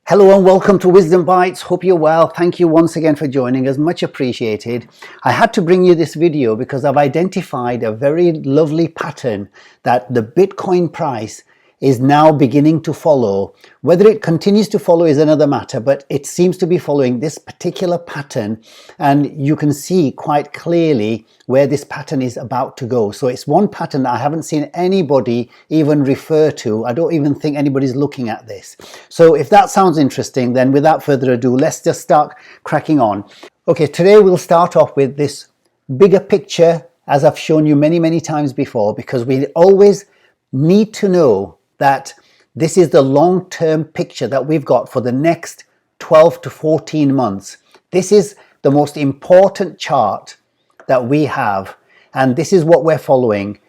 Hello and welcome to Wisdom Bites. Hope you're well. Thank you once again for joining us. Much appreciated. I had to bring you this video because I've identified a very lovely pattern that the Bitcoin price is now beginning to follow. Whether it continues to follow is another matter, but it seems to be following this particular pattern, and you can see quite clearly where this pattern is about to go. So it's one pattern I haven't seen anybody even refer to. I don't even think anybody's looking at this. So if that sounds interesting, then without further ado, let's just start cracking on. Okay, today we'll start off with this bigger picture, as I've shown you many times before, because we always need to know that this is the long-term picture that we've got for the next 12 to 14 months. This is the most important chart that we have, and this is what we're following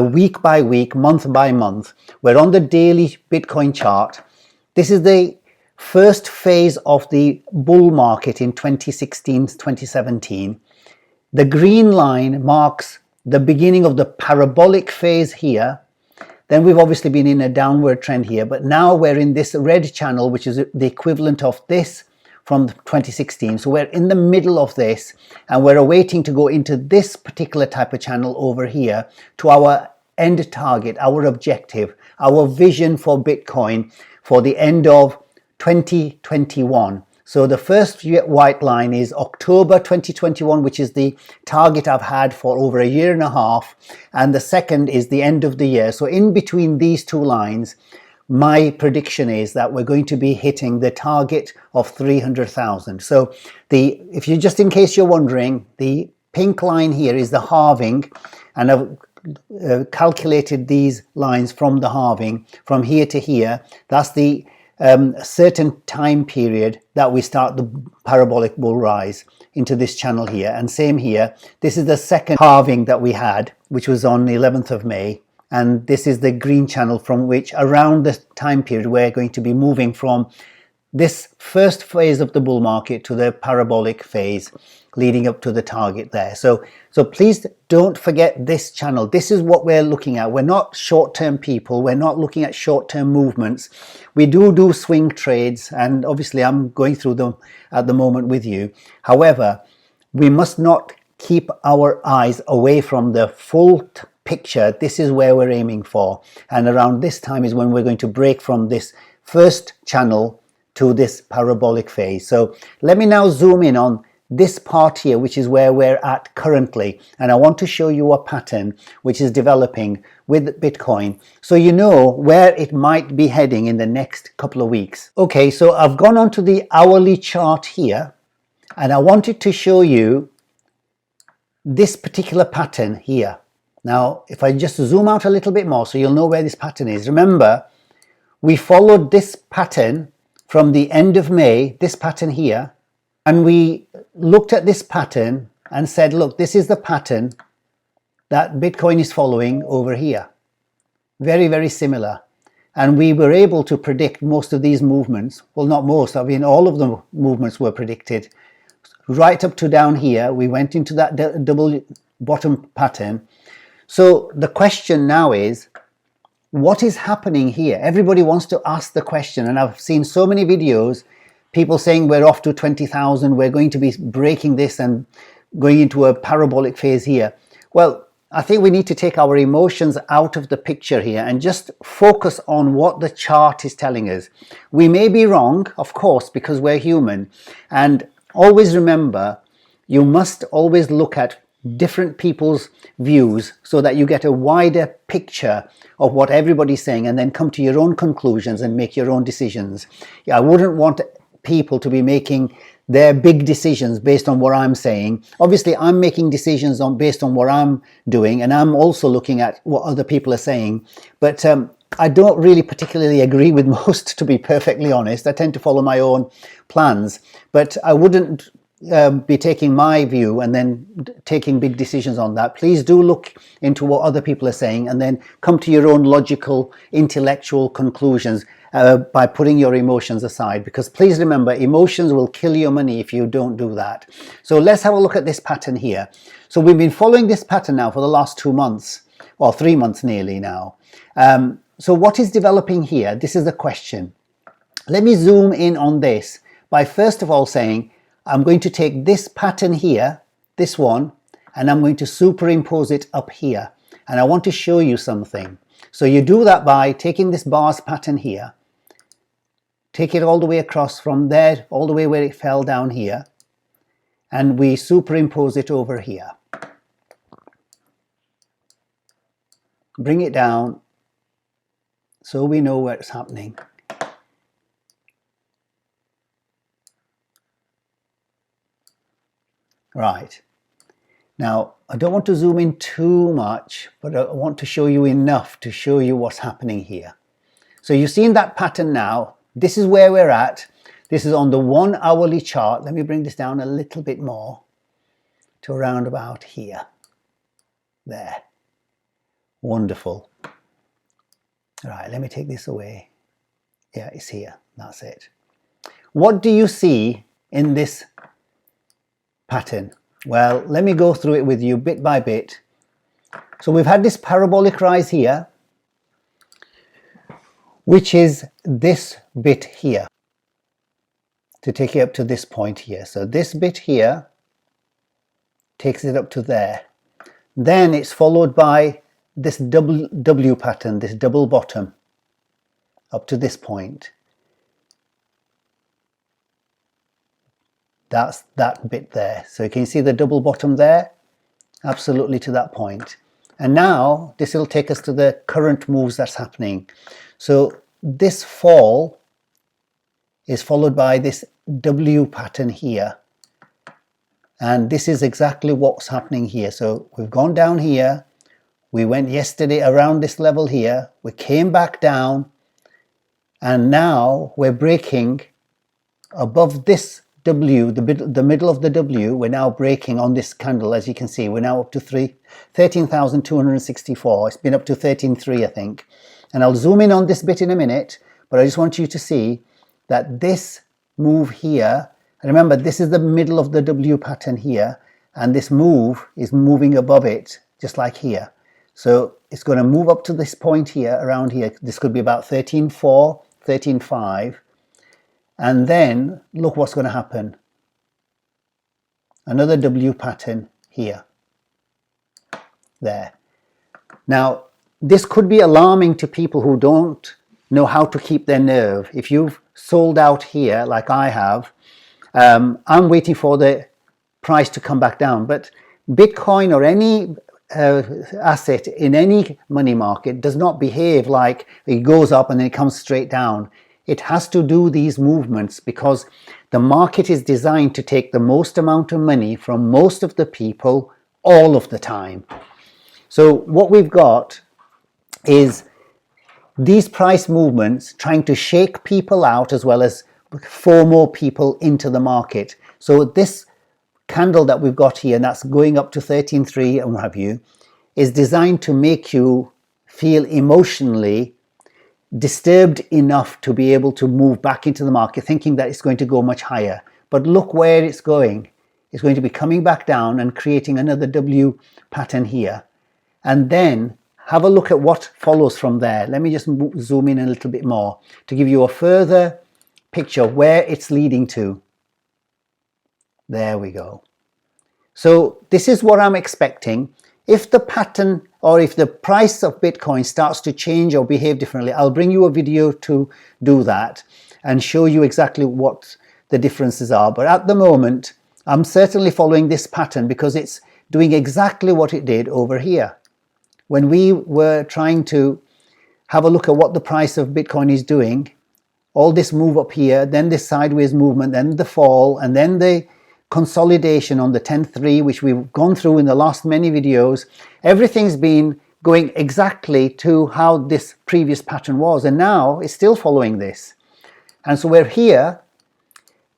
week by week, month by month. We're on the daily Bitcoin chart. This is the first phase of the bull market in 2016, 2017. The green line marks the beginning of the parabolic phase here. Then we've obviously been in a downward trend here, but now we're in this red channel, which is the equivalent of this from 2016. So we're in the middle of this, and we're awaiting to go into this particular type of channel over here to our end target, our objective, our vision for Bitcoin for the end of 2021. So the first white line is October 2021, which is the target I've had for over a year and a half. And the second is the end of the year. So in between these two lines, my prediction is that we're going to be hitting the target of 300,000. So if you just in case you're wondering, the pink line here is the halving, and I've calculated these lines from the halving from here to here. That's the certain time period that we start the parabolic bull rise into this channel here. And same here, this is the second halving that we had, which was on the 11th of May. And this is the green channel from which around the time period we're going to be moving from this first phase of the bull market to the parabolic phase leading up to the target there. So please don't forget this channel. This is what we're looking at. We're not short-term people. We're not looking at short-term movements. We do swing trades, and obviously I'm going through them at the moment with you. However, we must not keep our eyes away from the full picture. This is where we're aiming for. And around this time is when we're going to break from this first channel to this parabolic phase. So let me now zoom in on this part here, which is where we're at currently, and I want to show you a pattern which is developing with Bitcoin, so you know where it might be heading in the next couple of weeks. Okay, so I've gone on to the hourly chart here, and I wanted to show you this particular pattern here. Now, if I just zoom out a little bit more so you'll know where this pattern is. Remember, we followed this pattern from the end of May, this pattern here, and we looked at this pattern and said, look, this is the pattern that Bitcoin is following over here. Very similar. And we were able to predict most of these movements. Well, not most, I mean, all of the movements were predicted. Right up to down here, we went into that double bottom pattern. So the question now is, what is happening here? Everybody wants to ask the question, and I've seen so many videos, people saying we're off to 20,000, we're going to be breaking this and going into a parabolic phase here. Well, I think we need to take our emotions out of the picture here and just focus on what the chart is telling us. We may be wrong, of course, because we're human. And always remember, you must always look at different people's views so that you get a wider picture of what everybody's saying, and then come to your own conclusions and make your own decisions. I wouldn't want people to be making their big decisions based on what I'm saying. Obviously, I'm making decisions based on what I'm doing, and I'm also looking at what other people are saying. But I don't really particularly agree with most, to be perfectly honest. I tend to follow my own plans, but I wouldn't be taking my view and then taking big decisions on that. Please do look into what other people are saying and then come to your own logical, intellectual conclusions by putting your emotions aside, because please remember, emotions will kill your money if you don't do that. So let's have a look at this pattern here. So we've been following this pattern now for the last 2 months, or 3 months nearly now. So what is developing here? This is the question. Let me zoom in on this by first of all saying, I'm going to take this pattern here, this one, and I'm going to superimpose it up here. And I want to show you something. So you do that by taking this bars pattern here, take it all the way across from there, all the way where it fell down here, and we superimpose it over here. Bring it down so we know what's happening. Right. Now, I don't want to zoom in too much, but I want to show you enough to show you what's happening here. So you've seen that pattern now. This is where we're at. This is on the 1 hourly chart. Let me bring this down a little bit more to around about here. There. Wonderful. All right, let me take this away. Yeah, it's here. That's it. What do you see in this pattern? Well, let me go through it with you bit by bit. So we've had this parabolic rise here, which is this bit here, to take it up to this point here. So this bit here takes it up to there. Then it's followed by this double W pattern, this double bottom, up to this point. That's that bit there. So you can see the double bottom there, absolutely to that point. And now this will take us to the current moves that's happening. So this fall is followed by this W pattern here. And this is exactly what's happening here. So we've gone down here. We went yesterday around this level here. We came back down. And now we're breaking above this W, the middle of the W. We're now breaking on this candle. As you can see, we're now up to 13,264. It's been up to 13.3, I think. And I'll zoom in on this bit in a minute, but I just want you to see that this move here, and remember, this is the middle of the W pattern here, and this move is moving above it, just like here. So it's going to move up to this point here, around here. This could be about 13.4, 13.5. And then look what's going to happen. Another W pattern here. There. Now, this could be alarming to people who don't know how to keep their nerve. If you've sold out here, like I have, I'm waiting for the price to come back down. But Bitcoin or any asset in any money market does not behave like it goes up and then it comes straight down. It has to do these movements because the market is designed to take the most amount of money from most of the people all of the time. So what we've got is these price movements trying to shake people out as well as FOMO people into the market. So this candle that we've got here, and that's going up to 13.3 and what have you, is designed to make you feel emotionally disturbed enough to be able to move back into the market thinking that it's going to go much higher. But look where it's going. It's going to be coming back down and creating another W pattern here. And then have a look at what follows from there. Let me just zoom in a little bit more to give you a further picture where it's leading to. There we go. So this is what I'm expecting. If the pattern or if the price of Bitcoin starts to change or behave differently, I'll bring you a video to do that and show you exactly what the differences are. But at the moment, I'm certainly following this pattern because it's doing exactly what it did over here. When we were trying to have a look at what the price of Bitcoin is doing, all this move up here, then this sideways movement, then the fall, and then the consolidation on the 10.3, which we've gone through in the last many videos, everything's been going exactly to how this previous pattern was. And now it's still following this. And so we're here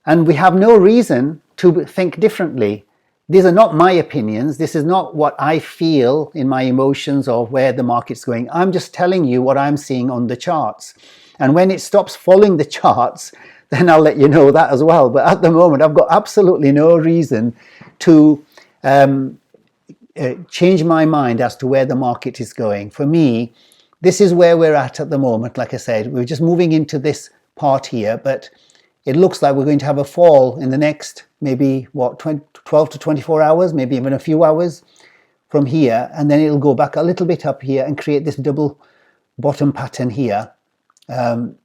and we have no reason to think differently. These are not my opinions. This is not what I feel in my emotions or where the market's going. I'm just telling you what I'm seeing on the charts. And when it stops following the charts, then I'll let you know that as well. But at the moment, I've got absolutely no reason to change my mind as to where the market is going. For me, this is where we're at the moment. Like I said, we're just moving into this part here, but it looks like we're going to have a fall in the next maybe what 12 to 24 hours, maybe even a few hours from here, and then it'll go back a little bit up here and create this double bottom pattern here, there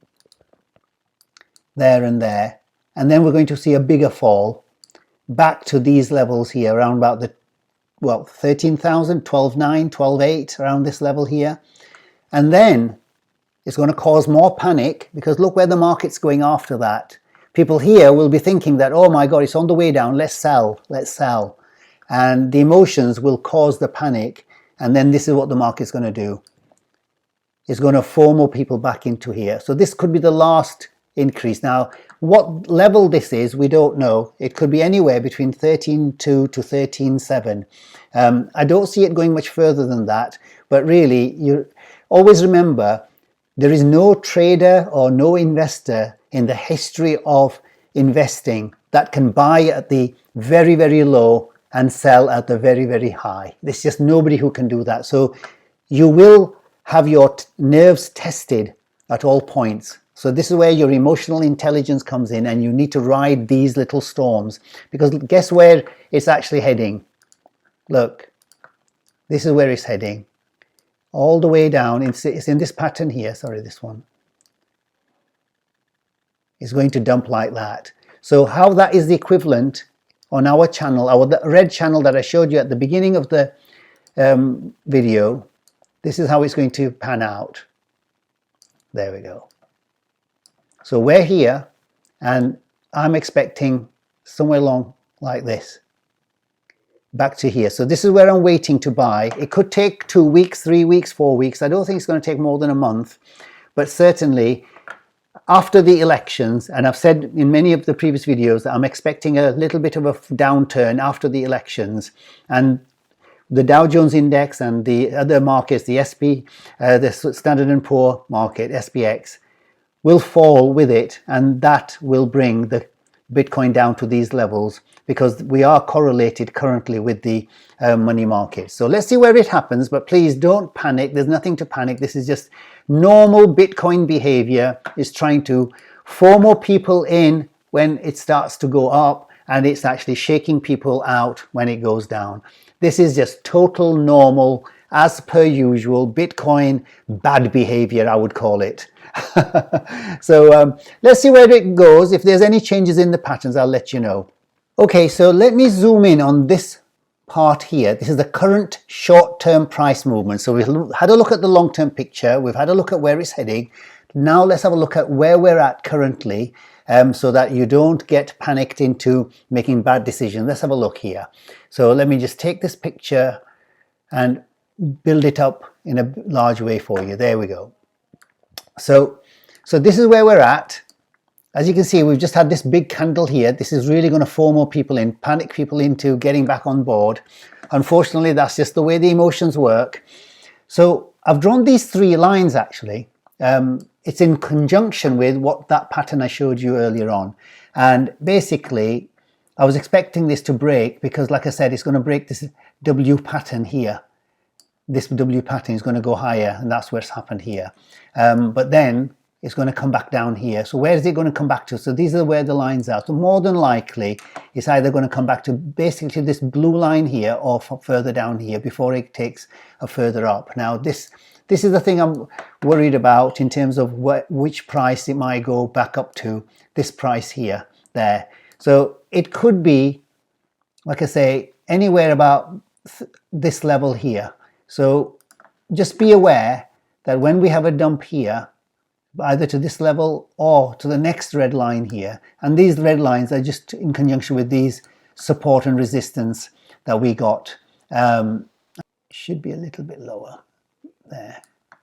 and there, and then we're going to see a bigger fall back to these levels here around about the 13,000, 12,900, 12,800, around this level here. And then it's going to cause more panic, because look where the market's going after that. People here will be thinking that, oh my God, it's on the way down, let's sell, let's sell. And the emotions will cause the panic, and then this is what the market's going to do. It's going to FOMO people back into here. So this could be the last increase. Now, what level this is, we don't know. It could be anywhere between 13.2 to 13.7. I don't see it going much further than that, but really, you always remember, there is no trader or no investor in the history of investing that can buy at the very, very low and sell at the very, very high. There's just nobody who can do that. So you will have your nerves tested at all points. So this is where your emotional intelligence comes in, and you need to ride these little storms, because guess where it's actually heading? Look, this is where it's heading. All the way down, it's in this pattern here, sorry, this one. It's going to dump like that. So how that is the equivalent on our channel, our red channel that I showed you at the beginning of the video, this is how it's going to pan out. There we go. So we're here, and I'm expecting somewhere along like this, back to here. So this is where I'm waiting to buy. It could take 2 weeks, 3 weeks, 4 weeks. I don't think it's going to take more than a month, but certainly after the elections, and I've said in many of the previous videos that I'm expecting a little bit of a downturn after the elections, and the Dow Jones Index and the other markets, the the Standard & Poor market, SPX, will fall with it, and that will bring the Bitcoin down to these levels, because we are correlated currently with the money market. So let's see where it happens, but please don't panic. There's nothing to panic. This is just normal Bitcoin behavior. It's trying to FOMO people in when it starts to go up, and it's actually shaking people out when it goes down. This is just total normal, as per usual, Bitcoin bad behavior, I would call it. So let's see where it goes. If there's any changes in the patterns, I'll let you know. Okay, so let me zoom in on this part here. This is the current short-term price movement. So we've had a look at the long-term picture. We've had a look at where it's heading. Now let's have a look at where we're at currently, so that you don't get panicked into making bad decisions. Let's have a look here. So let me just take this picture and build it up in a large way for you. There we go. So this is where we're at. As you can see, we've just had this big candle here. This is really going to FOMO people in, panic people into getting back on board. Unfortunately, that's just the way the emotions work. So I've drawn these 3 lines actually. It's in conjunction with what that pattern I showed you earlier on. And basically, I was expecting this to break, because like I said, it's going to break this W pattern here. This W pattern is going to go higher, and that's what's happened here. But then it's going to come back down here. So where is it going to come back to? So these are where the lines are. So more than likely, it's either going to come back to basically this blue line here, or further down here before it takes a further up. Now this is the thing I'm worried about in terms of which price it might go back up to. This price here, there. So it could be, like I say, anywhere about this level here. So just be aware that when we have a dump here, either to this level or to the next red line here, and these red lines are just in conjunction with these support and resistance that we got. Should be a little bit lower there,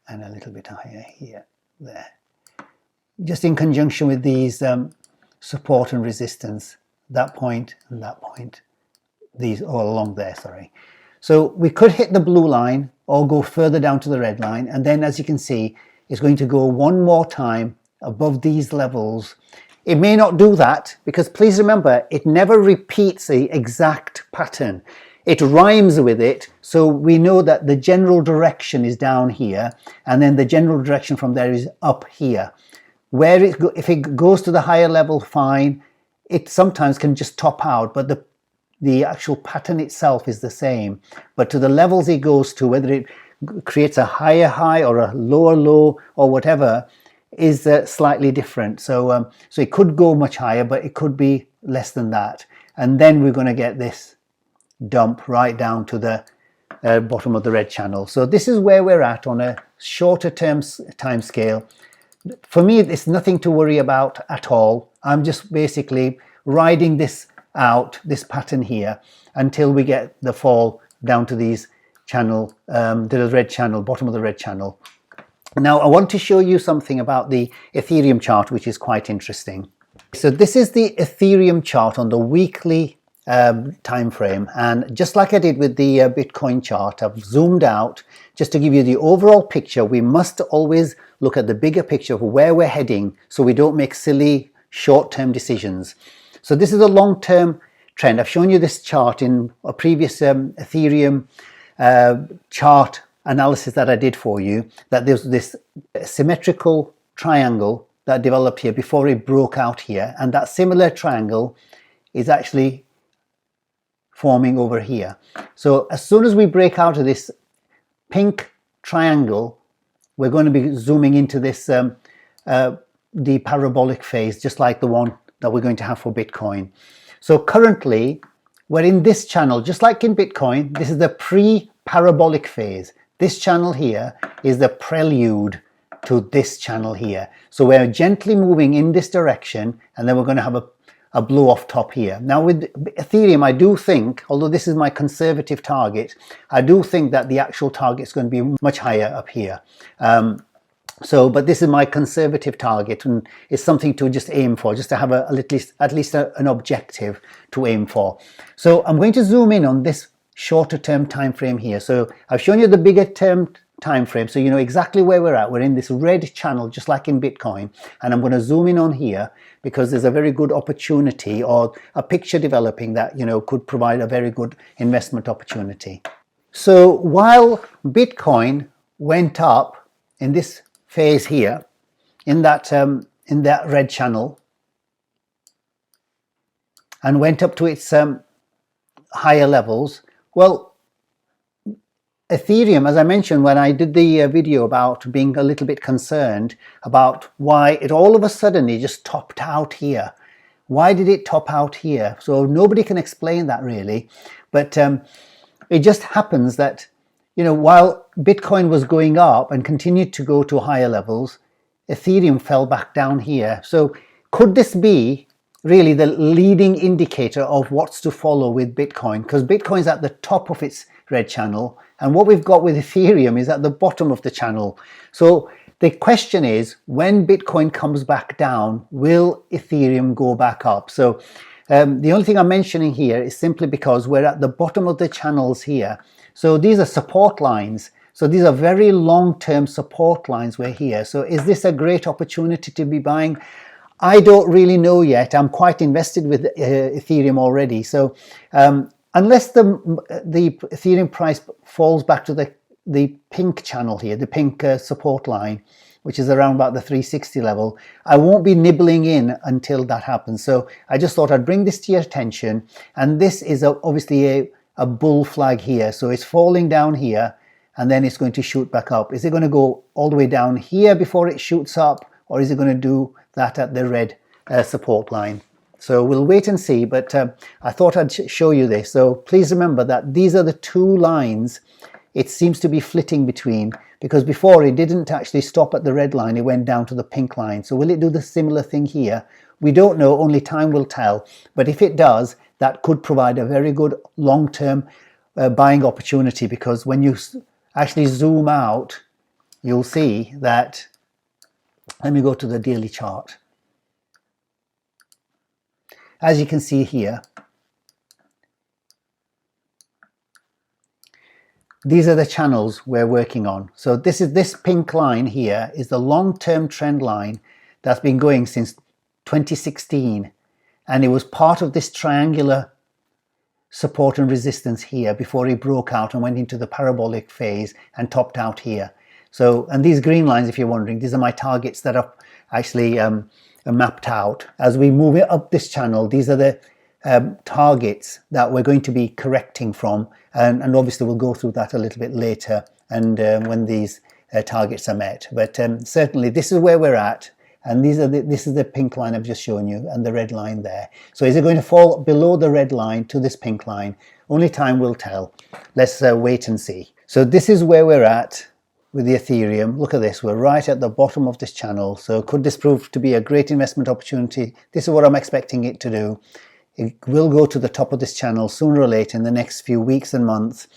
and a little bit higher here, there. Just in conjunction with these support and resistance, that point and that point, these all along there, sorry. So we could hit the blue line or go further down to the red line, and then as you can see, it's going to go one more time above these levels. It may not do that, because please remember, it never repeats the exact pattern. It rhymes with it, so we know that the general direction is down here, and then the general direction from there is up here. if it goes to the higher level, fine. It sometimes can just top out, but the actual pattern itself is the same. But to the levels it goes to, whether it creates a higher high or a lower low or whatever, is slightly different. So so it could go much higher, but it could be less than that, and then we're going to get this dump right down to the bottom of the red channel. So this is where we're at on a shorter term time scale. For me, it's nothing to worry about at all. I'm just basically riding this out, this pattern here, until we get the fall down to these channel, the red channel, bottom of the red channel. Now I want to show you something about the Ethereum chart, which is quite interesting. So this is the Ethereum chart on the weekly time frame, and just like I did with the Bitcoin chart, I've zoomed out just to give you the overall picture. We must always look at the bigger picture of where we're heading, so we don't make silly short-term decisions. So this is a long-term trend. I've shown you this chart in a previous Ethereum chart analysis that I did for you, that there's this symmetrical triangle that developed here before it broke out here, and that similar triangle is actually forming over here. So as soon as we break out of this pink triangle, we're going to be zooming into this the parabolic phase, just like the one that we're going to have for Bitcoin. So currently we're in this channel, just like in Bitcoin. This is the pre-parabolic phase. This channel here is the prelude to this channel here. So we're gently moving in this direction, and then we're going to have a blow off top here. Now with Ethereum, I do think, although this is my conservative target, I do think that the actual target is going to be much higher up here. But this is my conservative target, and it's something to just aim for, just to have at least an objective to aim for. So I'm going to zoom in on this shorter term time frame here. So I've shown you the bigger term time frame, so you know exactly where we're at. We're in this red channel, just like in Bitcoin, and I'm going to zoom in on here because there's a very good opportunity or a picture developing that, you know, could provide a very good investment opportunity. So while Bitcoin went up in this phase here, in that red channel, and went up to its higher levels, well, Ethereum, as I mentioned when I did the video about being a little bit concerned about why it all of a sudden it just topped out here. Why did it top out here? So nobody can explain that really, but it just happens that, you know, while Bitcoin was going up and continued to go to higher levels, Ethereum fell back down here. So could this be really the leading indicator of what's to follow with Bitcoin? Because Bitcoin's at the top of its red channel, and what we've got with Ethereum is at the bottom of the channel. So the question is, when Bitcoin comes back down, will Ethereum go back up? So the only thing I'm mentioning here is simply because we're at the bottom of the channels here. So these are support lines. So these are very long-term support lines we're here. So is this a great opportunity to be buying? I don't really know yet. I'm quite invested with Ethereum already. So unless the Ethereum price falls back to the pink channel here, the pink support line, which is around about the 360 level, I won't be nibbling in until that happens. So I just thought I'd bring this to your attention. And this is obviously a bull flag here. So it's falling down here, and then it's going to shoot back up. Is it going to go all the way down here before it shoots up, or is it going to do that at the red support line? So we'll wait and see, but I thought I'd show you this. So please remember that these are the two lines it seems to be flitting between, because before it didn't actually stop at the red line, it went down to the pink line. So will it do the similar thing here? We don't know, only time will tell. But if it does, that could provide a very good long-term buying opportunity, because when you actually zoom out, you'll see that, let me go to the daily chart. As you can see here, these are the channels we're working on. So this pink line here is the long-term trend line that's been going since 2016. And it was part of this triangular support and resistance here before it broke out and went into the parabolic phase and topped out here. So, and these green lines, if you're wondering, these are my targets that are actually mapped out. As we move it up this channel, these are the targets that we're going to be correcting from, and obviously we'll go through that a little bit later, and when these targets are met. But certainly this is where we're at, and this is the pink line I've just shown you, and the red line there. So is it going to fall below the red line to this pink line? Only time will tell. Let's wait and see. So this is where we're at with the Ethereum. Look at this, we're right at the bottom of this channel. So could this prove to be a great investment opportunity? This is what I'm expecting it to do. It will go to the top of this channel sooner or later in the next few weeks and months.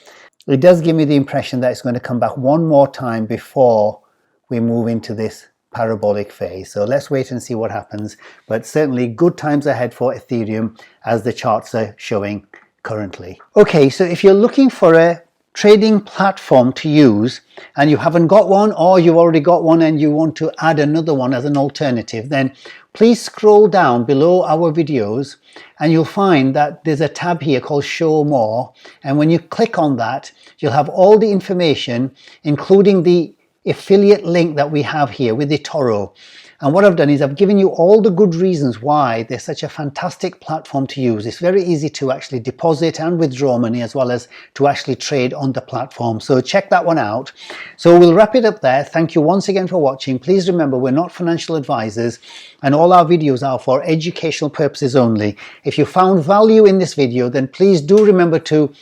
It does give me the impression that it's going to come back one more time before we move into this parabolic phase. So let's wait and see what happens. But certainly good times ahead for Ethereum, as the charts are showing currently. Okay, so if you're looking for a trading platform to use and you haven't got one, or you've already got one and you want to add another one as an alternative, then please scroll down below our videos and you'll find that there's a tab here called Show More, and when you click on that, you'll have all the information, including the affiliate link that we have here with Etoro. And what I've done is I've given you all the good reasons why they're such a fantastic platform to use. It's very easy to actually deposit and withdraw money, as well as to actually trade on the platform. So check that one out. So we'll wrap it up there. Thank you once again for watching. Please remember, we're not financial advisors, and all our videos are for educational purposes only. If you found value in this video, then please do remember to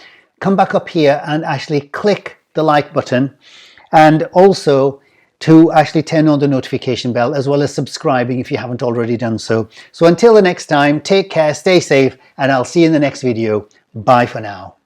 come back up here and actually click the like button, and also to actually turn on the notification bell, as well as subscribing if you haven't already done so. So until the next time, take care, stay safe, and I'll see you in the next video. Bye for now.